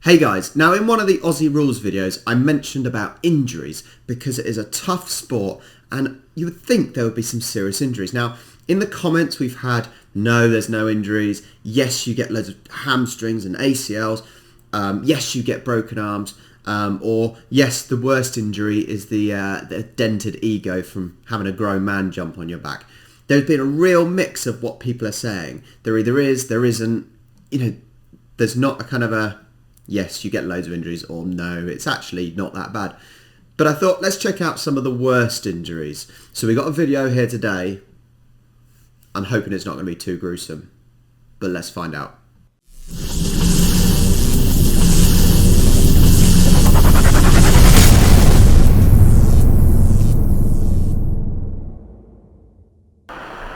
Hey guys, now in one of the Aussie rules videos I mentioned about injuries because it is a tough sport and you would think there would be some serious injuries. Now in the comments we've had, no there's no injuries, yes you get loads of hamstrings and ACLs, yes you get broken arms, or yes the worst injury is the dented ego from having a grown man jump on your back. There's been a real mix of what people are saying. There either is, there isn't, there's not a kind of a yes, you get loads of injuries, or no, it's actually not that bad. But I thought, let's check out some of the worst injuries. So we got a video here today. I'm hoping it's not going to be too gruesome, but let's find out.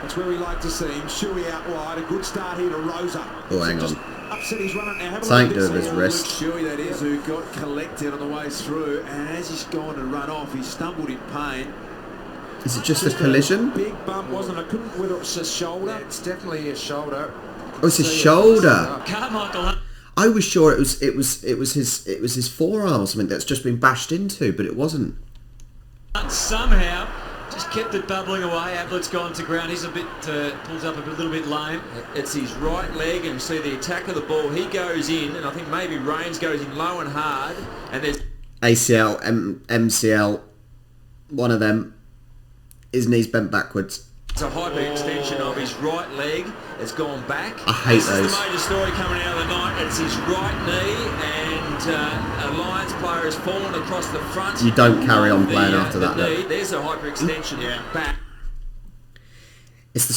That's where we like to see him. Shuey out wide. A good start here to Rosa. Oh, hang on. Upset his run now. Something to do with his wrist. Shuey, that is, who got collected on the way through, and as he's gone to run off, he stumbled in pain. Is it just a collision? Big bump, wasn't it? I couldn't whether it's a shoulder. Yeah, it's definitely a shoulder. Oh, it's his shoulder. Carmichael. I was sure it was his forearm or something that's just been bashed into, but it wasn't. Somehow just kept it bubbling away. Ablett's gone to ground. He's a bit pulls up a little bit lame. It's his right leg, and you see the attack of the ball. He goes in, and I think maybe Rains goes in low and hard, and there's ACL, MCL, one of them. His knee's bent backwards. it's a hyperextension of his right leg. It's gone back. I hate this those. This is the major story coming out of the night. It's his right knee, and a Lions player has fallen across the front. You don't carry on playing after that. Knee. There's a hyperextension back. It's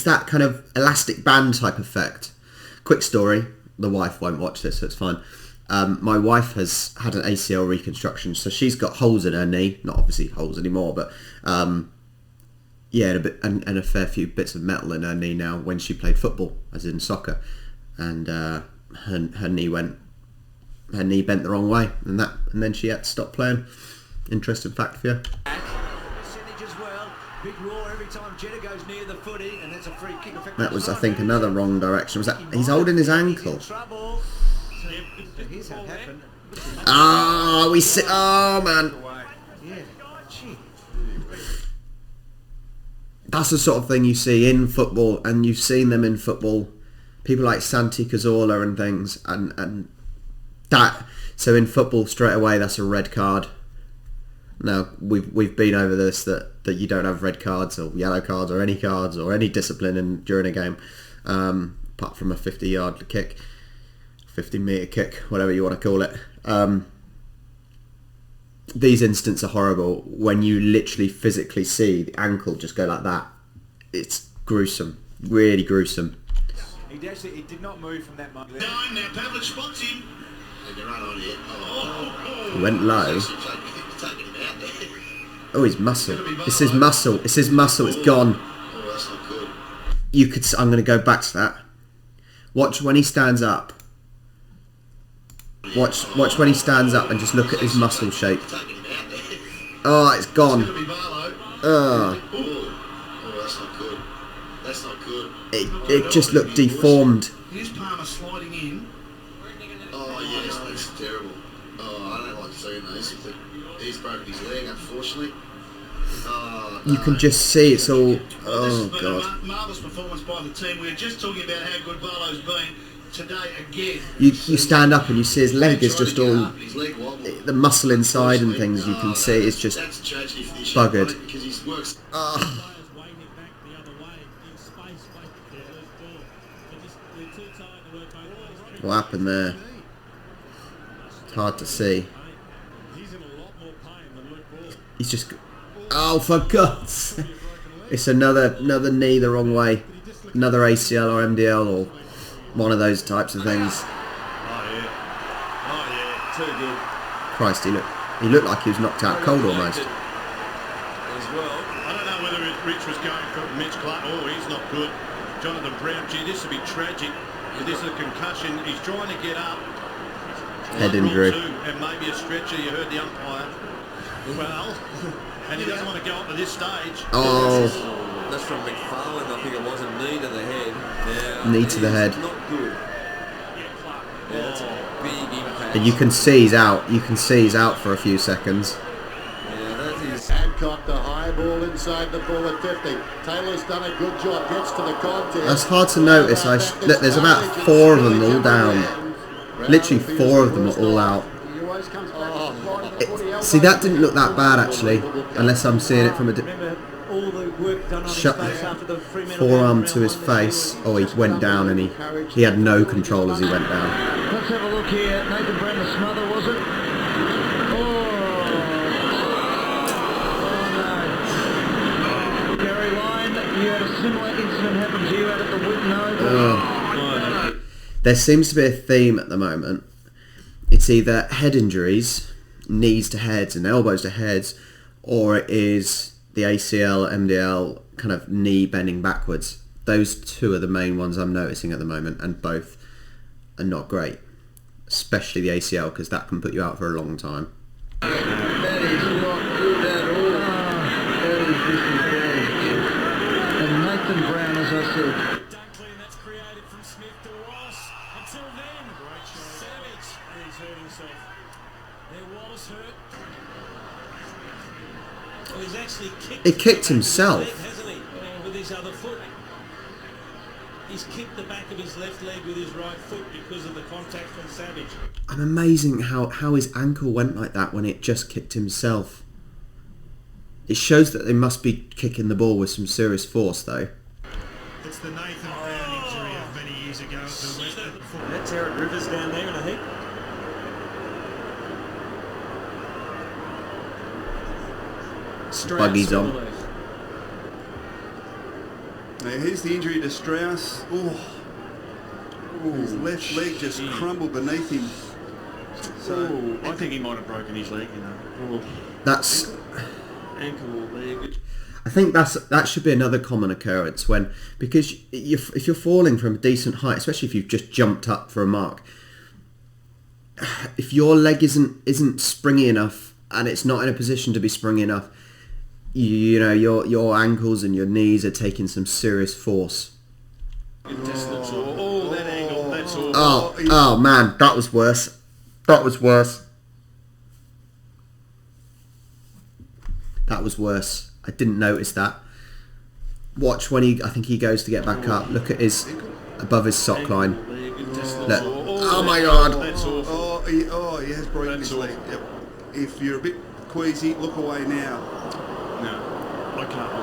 that kind of elastic band type effect. Quick story. The wife won't watch this, so it's fine. My wife has had an ACL reconstruction, so she's got holes in her knee. Not obviously holes anymore, but and a fair few bits of metal in her knee now when she played football, as in soccer, and her knee bent the wrong way, and then she had to stop playing. Interesting fact for you. That was, I think, another wrong direction. Was that he's holding his ankle? Ah, we sit. Oh man, that's the sort of thing you see in football, and you've seen them in football. People like Santi Cazorla and things, and that. So in football, straight away, that's a red card. Now we've been over this that you don't have red cards or yellow cards or any discipline during a game, apart from a 50-yard kick, 50-meter kick, whatever you want to call it. These incidents are horrible when you literally physically see the ankle just go like that. It's gruesome, really gruesome. He did not move from that moment. Now Pavlich spots him. He went low. Oh, his muscle. It's his muscle. It's his muscle. It's gone. Oh, that's not good. You could. I'm going to go back to that. Watch when he stands up. Watch when he stands up and just look at his muscle shape. Oh, it's gone. Oh, that's not good. That's not good. It just looked deformed. Here's Palmer sliding in. Oh yes, that's terrible. Oh, I don't like seeing those. He's broken his leg, unfortunately. Oh, no. You can just see it's all. Oh This has god. been a marvellous performance by the team. We were just talking about how good Barlow's been today again. You stand up and you see his leg is just all. His leg wobbled. The muscle inside and things you can see is just That's a tragedy for this buggered. young bloke because his work's Oh. What happened there? It's hard to see. He's just. Oh, for God's sake. It's another knee the wrong way. Another ACL or MDL or one of those types of things. Oh yeah, too good. Christ, he looked like he was knocked out cold almost. As well. I don't know whether Rich was going for Mitch Clark. Oh, he's not good. Jonathan Brown, gee, this would be tragic. If this is a concussion, he's trying to get up. Head injury. And maybe a stretcher, you heard the umpire. Well, and he doesn't want to go up to this stage. Oh, That's from McFarland, I think it was, a knee to the head. knee to the head. Not good. that's a big impact. And you can see he's out. You can see he's out for a few seconds. Yeah, that is. Hancock, the high ball inside the ball at 50. Taylor's done a good job, gets to the contest. That's hard to notice. Look, there's about 4 of them all down. Literally 4 of them are all out. See, that didn't look that bad actually, unless I'm seeing it from a forearm to his face. Oh, he went down and he had no control as he went down. Let's have a look here. Nathan Brown, the smother, was it? Oh no. Gary Lyon, you had a similar incident happen to you out at the Whitten Oval. There seems to be a theme at the moment. It's either head injuries, knees to heads and elbows to heads, or it is the ACL, MDL, kind of knee bending backwards. Those 2 are the main ones I'm noticing at the moment, and both are not great. Especially the ACL, because that can put you out for a long time. That is not good at all. That is disengaged. And Nathan Brown, as I said. Dunkley, and that's created from Smith to Ross. Until then, Savage. He's hurt himself. There, Wallace hurt. Well, he's actually kicked. He kicked himself. Leg, hasn't he? With his other foot. He's kicked the back of his left leg with his right foot because of the contact from Savage. I'm amazing how his ankle went like that when it just kicked himself. It shows that they must be kicking the ball with some serious force though. It's the Nathan Brown injury of many years ago at the West End football. That's Eric Rivers down there in a heap. Buggy's on. Now here's the injury to Strauss. His left leg just crumbled beneath him. So I think he might have broken his leg, you know. That's. Ankle or leg. I think that should be another common occurrence because if you're falling from a decent height, especially if you've just jumped up for a mark, if your leg isn't springy enough and it's not in a position to be springy enough, you know your ankles and your knees are taking some serious force. It just looks all that angle. That's all. Oh man, that was worse. That was worse. That was worse. I didn't notice that. Watch when I think he goes to get back up. Look at his above his sock line. Look. Oh my God. He has broken his leg. Yep. If you're a bit queasy, look away now. No, I can't.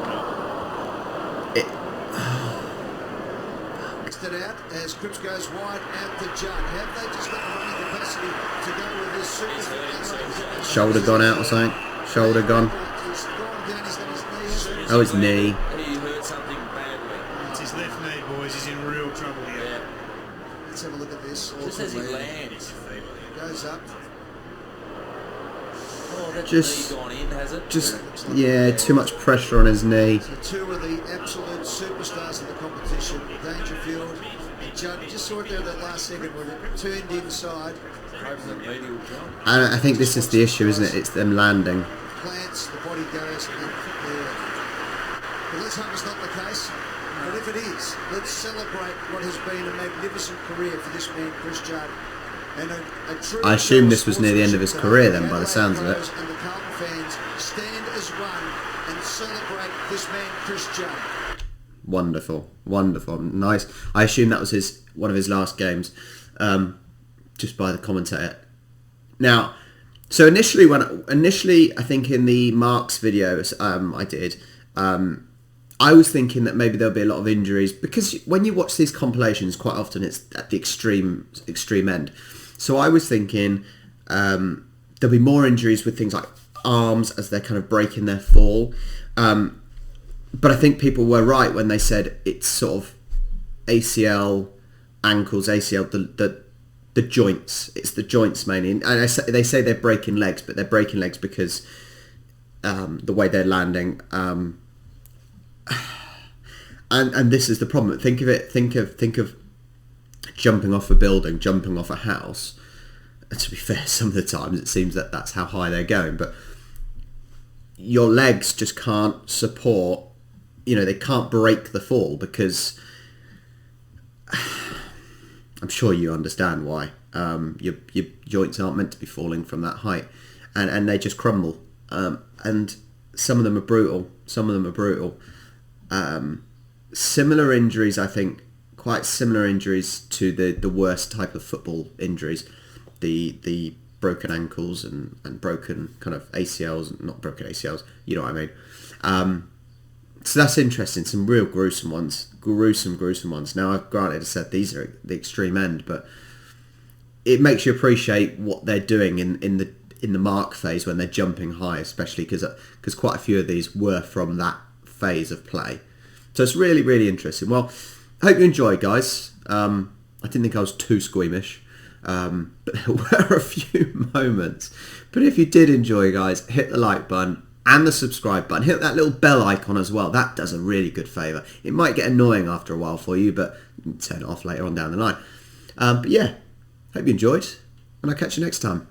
It out as Cripps goes wide out to Judd. Have they just got the running capacity to go with this super? Shoulder gone out or something? Shoulder gone. Oh, his knee. He hurt something badly. It's his left knee, boys. He's in real trouble here. Yeah. Let's have a look at this. Just as he lands. Goes up. Oh, that's Just- knee gone in, has it? Yeah, too much pressure on his knee. So 2 of the absolute superstars of the competition, Dangerfield and Judd. Just saw it there that last second when it turned inside. Over the medial jump. And I think this is the issue, isn't it? It's them landing. Plants, the body goes in there. But let's hope it's not the case. But if it is, let's celebrate what has been a magnificent career for this man, Chris Judd. And a true I assume this was near the end of his career then, by the sounds of it. And the Carlton fans stand as one and celebrate this man, Chris Judd. Wonderful, nice. I assume that was one of his last games, just by the commentator. Now, so initially, I think in the Marks videos I did, I was thinking that maybe there'll be a lot of injuries because when you watch these compilations, quite often it's at the extreme end. So I was thinking there'll be more injuries with things like arms as they're kind of breaking their fall. But I think people were right when they said it's sort of ACL, ankles, ACL, the joints. It's the joints mainly. And they say they're breaking legs, but they're breaking legs because the way they're landing. And this is the problem. Think of jumping off a building, jumping off a house. And to be fair, some of the times it seems that that's how high they're going, but your legs just can't support, they can't break the fall because I'm sure you understand why. Your joints aren't meant to be falling from that height, and they just crumble. And some of them are brutal. Similar injuries, I think, quite similar injuries to the worst type of football injuries, the broken ankles and broken kind of ACLs, not broken ACLs, you know what I mean. So that's interesting. Some real gruesome ones. Now, I've granted, I said these are at the extreme end, but it makes you appreciate what they're doing in the mark phase when they're jumping high, especially because quite a few of these were from that phase of play. So it's really, really interesting. Well, I hope you enjoy, guys. I didn't think I was too squeamish, but there were a few moments. But if you did enjoy, guys, hit the like button and the subscribe button. Hit that little bell icon as well. That does a really good favour. It might get annoying after a while for you, but you can turn it off later on down the line. But yeah, hope you enjoyed, and I'll catch you next time.